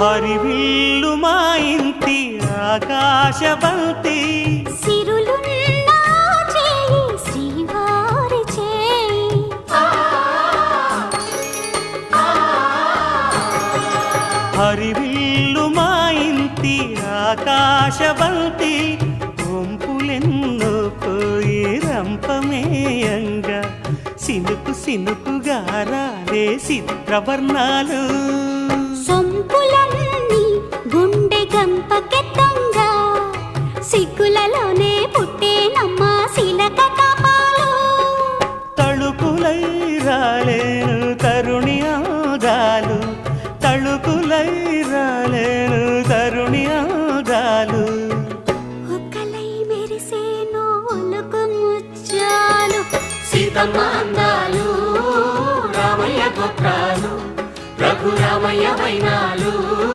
హరివిల్లు మా ఇంటి ఆకాశబంతి సిరులున్న చేయి శ్రీవారి చేయి హరివిల్లు మా ఇంటి ఆకాశబంతి వంపులెన్నో పోయి రంపమేయంగా సినుకు సినుకుగా రాలే చిత్రవర్ణాలు సొంపులన్నీ గుండె గంపకెత్తంగా సిగ్గులలోనే పుట్టేనమ్మ శిలక కపాలు తళుకులై రాలేను తరుణి ఆగాలు తళుకులై రాలేను తరుణి ఆగాలు ఒక్కలై మెరిసేను ఒలుకు ముచ్చాలు సీతమ్మ అందాలు రామయ్య గోత్రాలు రఘురామయ్య వైనాలు